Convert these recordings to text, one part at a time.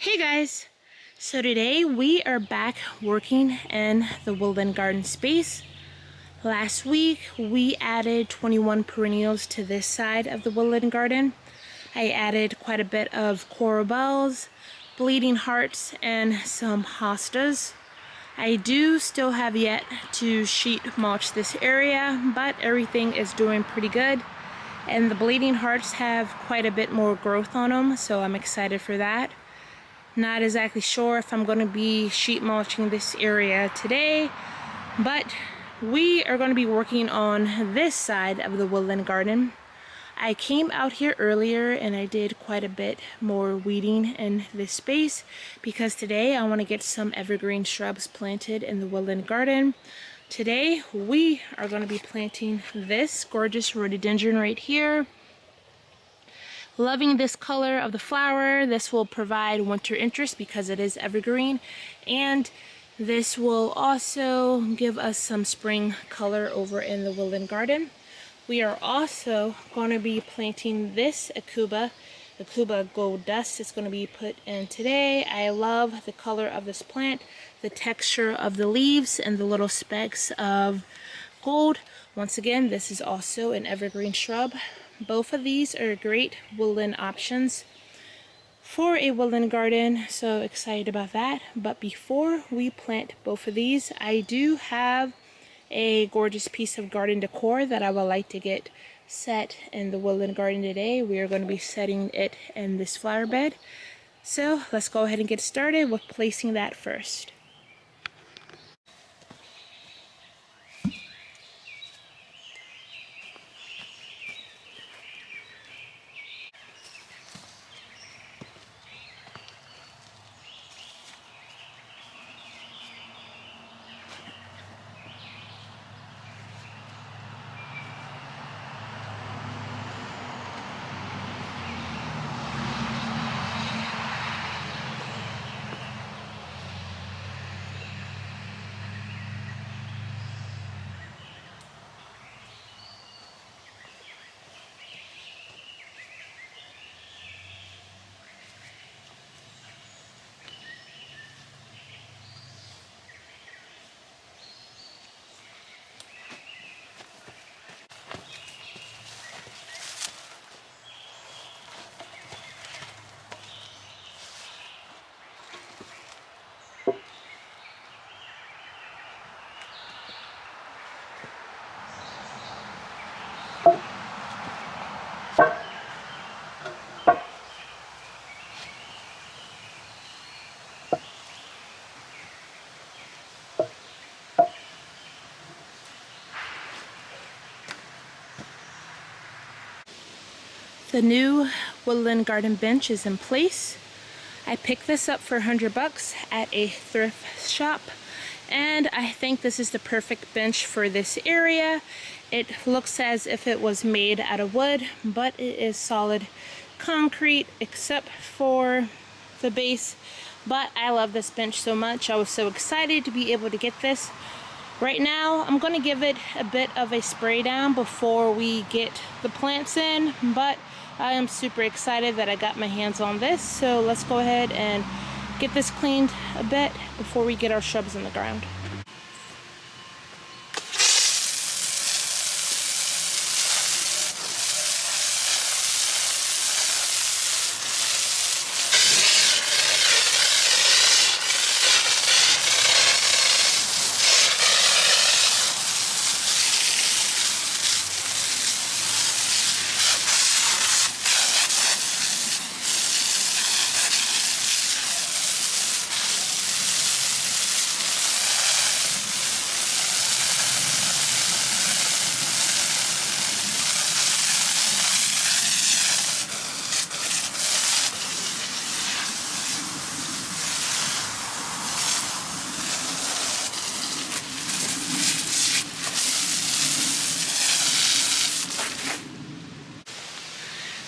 Hey guys! So today we are back working in the woodland garden space. Last week we added 21 perennials to this side of the woodland garden. I added quite a bit of coral bells, bleeding hearts, and some hostas. I do still have yet to sheet mulch this area, but everything is doing pretty good. And the bleeding hearts have quite a bit more growth on them, so I'm excited for that. Not exactly sure if I'm going to be sheet mulching this area today, but we are going to be working on this side of the woodland garden. I came out here earlier and I did quite a bit more weeding in this space because today I want to get some evergreen shrubs planted in the woodland garden. Today we are going to be planting this gorgeous rhododendron right here. Loving this color of the flower. This will provide winter interest because it is evergreen, and this will also give us some spring color over in the woodland garden. We are also going to be planting this Aucuba gold dust. It's going to be put in today. I love the color of this plant, the texture of the leaves, and the little specks of gold. Once again, this is also an evergreen shrub. Both of these are great woodland options for a woodland garden, so excited about that. But before we plant both of these, I do have a gorgeous piece of garden decor that I would like to get set in the woodland garden today. We are going to be setting it in this flower bed. So let's go ahead and get started with placing that first. The new woodland garden bench is in place. I picked this up for $100 at a thrift shop, and I think this is the perfect bench for this area. It looks as if it was made out of wood, but it is solid concrete except for the base. But I love this bench so much. I was so excited to be able to get this. Right now, I'm going to give it a bit of a spray down before we get the plants in, but I am super excited that I got my hands on this. So let's go ahead and get this cleaned a bit before we get our shrubs in the ground.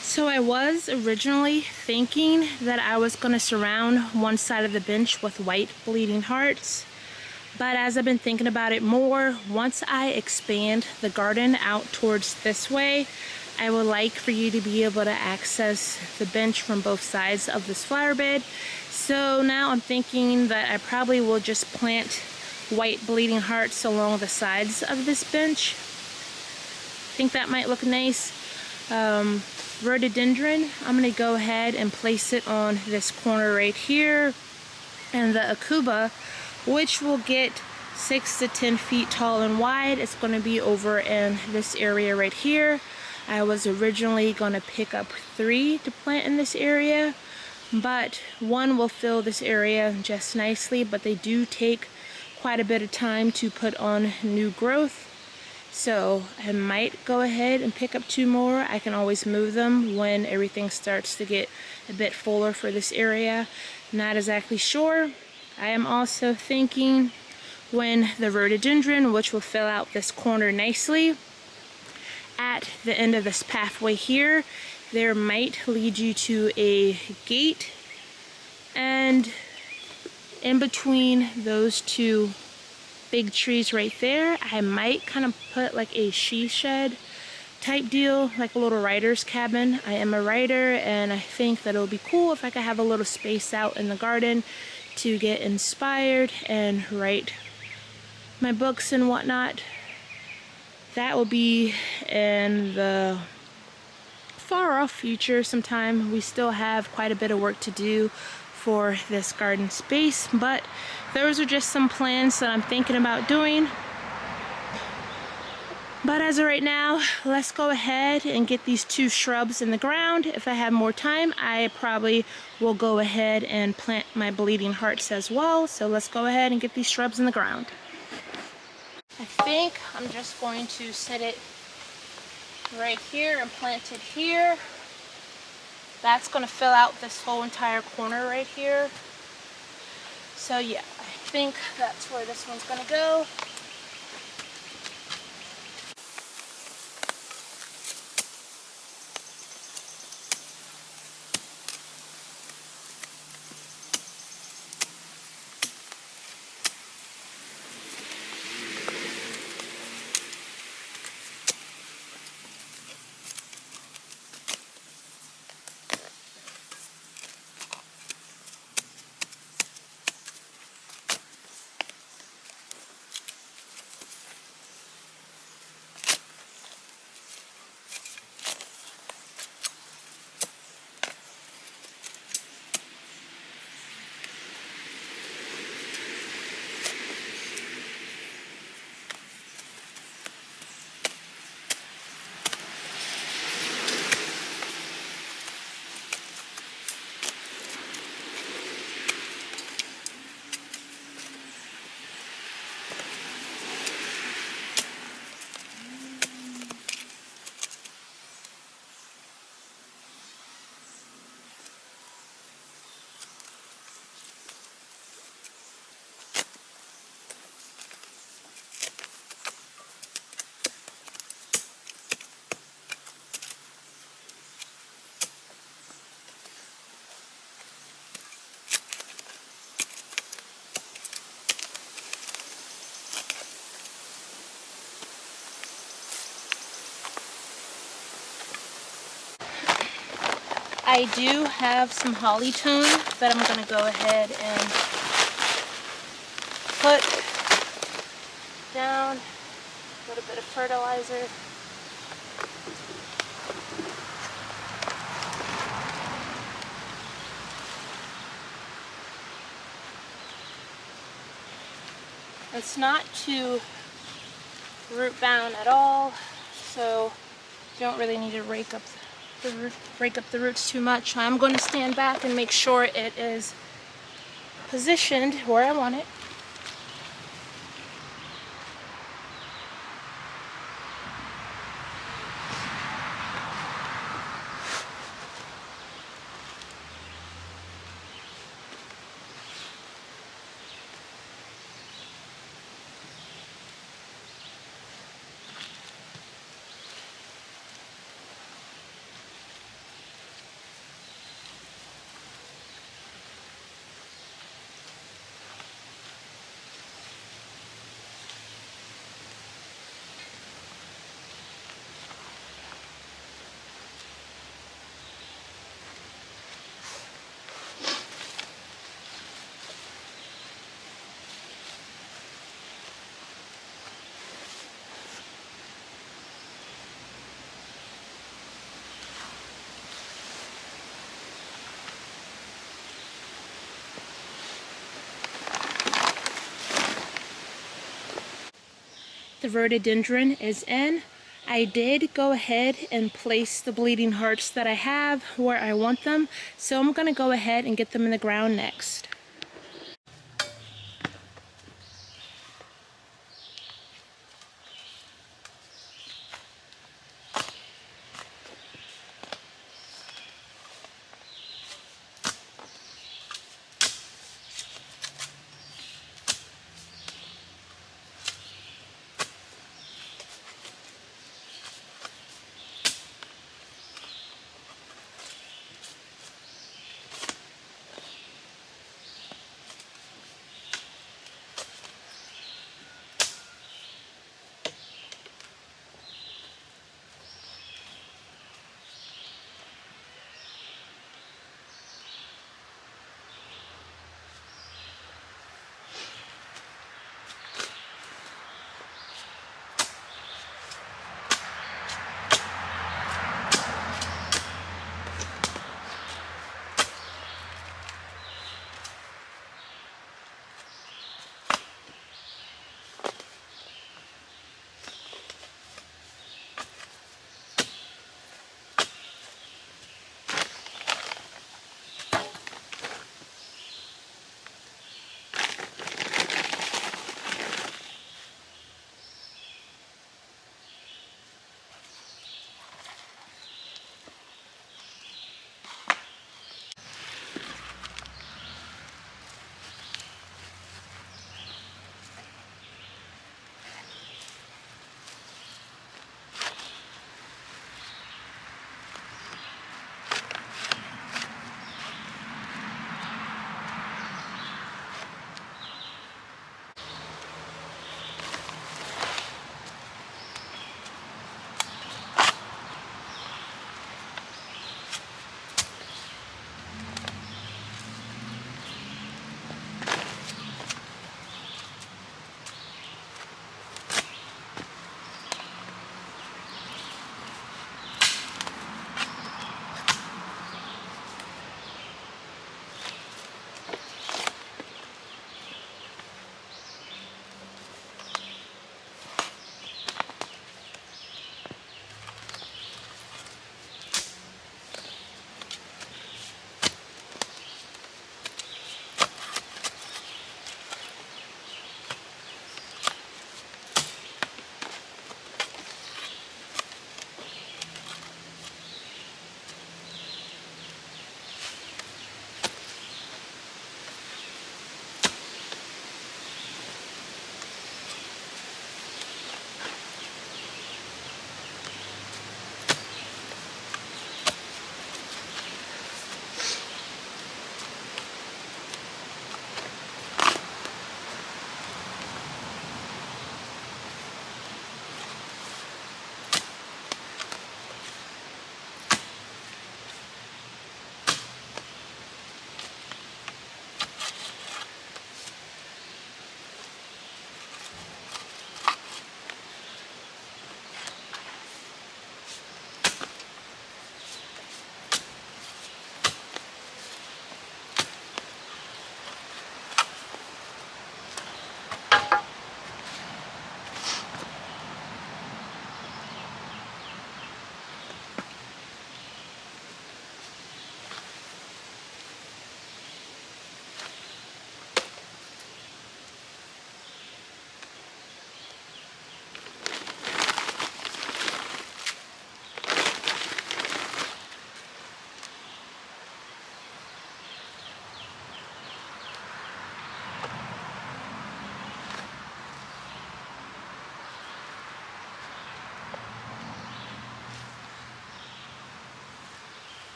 So I was originally thinking that I was going to surround one side of the bench with white bleeding hearts, but as I've been thinking about it more, once I expand the garden out towards this way, I would like for you to be able to access the bench from both sides of this flower bed. So now I'm thinking that I probably will just plant white bleeding hearts along the sides of this bench. I think that might look nice. Rhododendron, I'm going to go ahead and place it on this corner right here. And the Aucuba, which will get 6 to 10 feet tall and wide, it's going to be over in this area right here. I was originally going to pick up 3 to plant in this area, but 1 will fill this area just nicely, but they do take quite a bit of time to put on new growth. So I might go ahead and pick up 2 more. I can always move them when everything starts to get a bit fuller for this area. Not exactly sure. I am also thinking when the rhododendron, which will fill out this corner nicely, at the end of this pathway here, there might lead you to a gate, and in between those 2 big trees right there, I might kind of put like a she shed type deal, like a little writer's cabin. I am a writer, and I think that it would be cool if I could have a little space out in the garden to get inspired and write my books and whatnot. That will be in the far off future sometime. We still have quite a bit of work to do for this garden space, but those are just some plans that I'm thinking about doing. But as of right now, let's go ahead and get these 2 shrubs in the ground. If I have more time, I probably will go ahead and plant my bleeding hearts as well. So let's go ahead and get these shrubs in the ground. I think I'm just going to set it right here and plant it here. That's going to fill out this whole entire corner right here. So yeah, I think that's where this one's going to go. I do have some holly tone that I'm going to go ahead and put down, a little bit of fertilizer. It's not too root bound at all, so you don't really need to rake up the roots too much. I'm going to stand back and make sure it is positioned where I want it. The rhododendron is in. I did go ahead and place the bleeding hearts that I have where I want them, so I'm going to go ahead and get them in the ground next.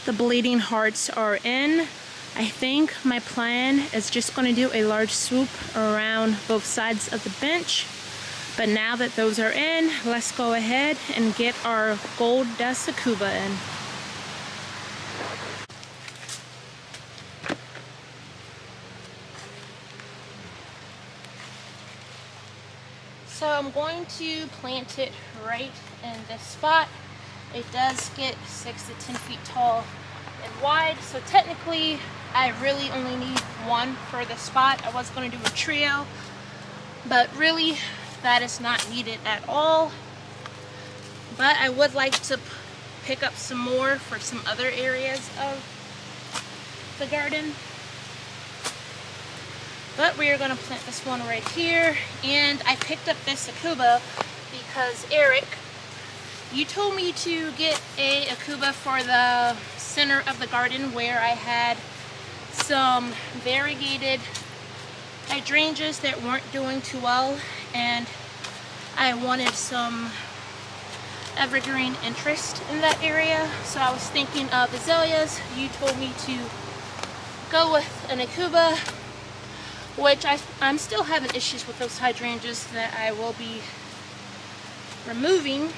The bleeding hearts are in. I think my plan is just going to do a large swoop around both sides of the bench. But now that those are in, let's go ahead and get our gold dust Aucuba in. So I'm going to plant it right in this spot. It does get 6 to 10 feet tall and wide, so technically I really only need one for the spot. I was going to do a trio, but really that is not needed at all. But I would like to pick up some more for some other areas of the garden. But we are going to plant this one right here. And I picked up this Aucuba because Eric, you told me to get a Aucuba for the center of the garden where I had some variegated hydrangeas that weren't doing too well, and I wanted some evergreen interest in that area. So I was thinking of azaleas. You told me to go with an Aucuba, which I'm still having issues with those hydrangeas that I will be removing.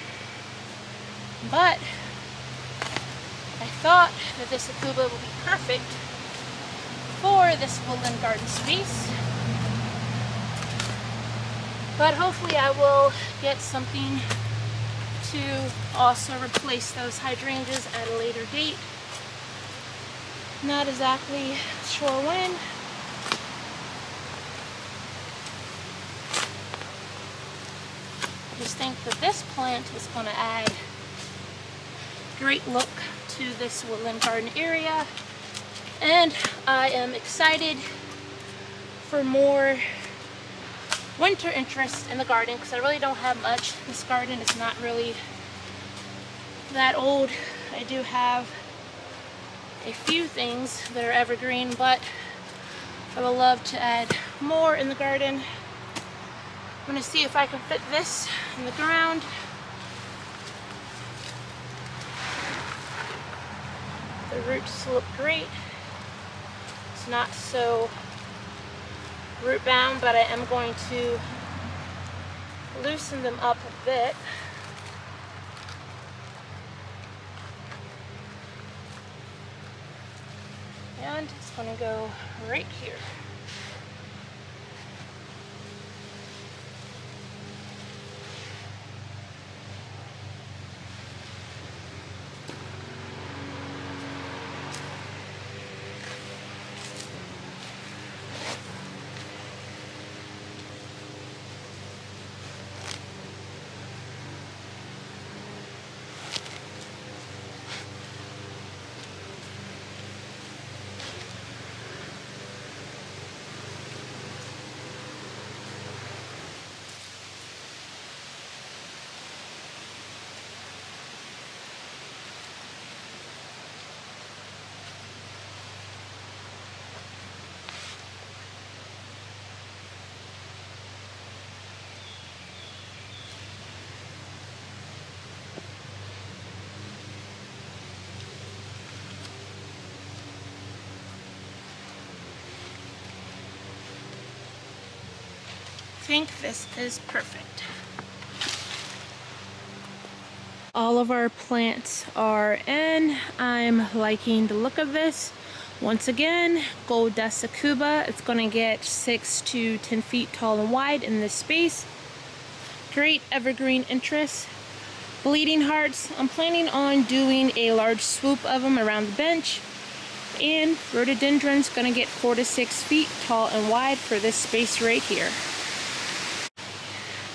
But I thought that this Aucuba would be perfect for this woodland garden space. But hopefully I will get something to also replace those hydrangeas at a later date. Not exactly sure when. I just think that this plant is going to add great look to this woodland garden area, and I am excited for more winter interest in the garden because I really don't have much. This garden is not really that old. I do have a few things that are evergreen, but I would love to add more in the garden. I'm going to see if I can fit this in the ground. The roots look great. It's not so root bound, but I am going to loosen them up a bit. And it's going to go right here. I think this is perfect. All of our plants are in. I'm liking the look of this. Once again, gold dust Aucuba. It's going to get 6 to 10 feet tall and wide in this space. Great evergreen interest. Bleeding hearts, I'm planning on doing a large swoop of them around the bench. And rhododendron's going to get 4 to 6 feet tall and wide for this space right here.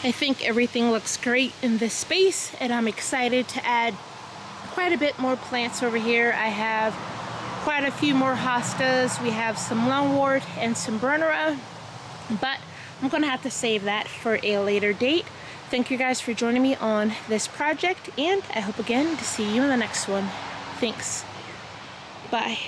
I think everything looks great in this space, and I'm excited to add quite a bit more plants over here. I have quite a few more hostas. We have some lungwort and some burnera, but I'm gonna have to save that for a later date. Thank you guys for joining me on this project, and I hope again to see you in the next one. Thanks. Bye.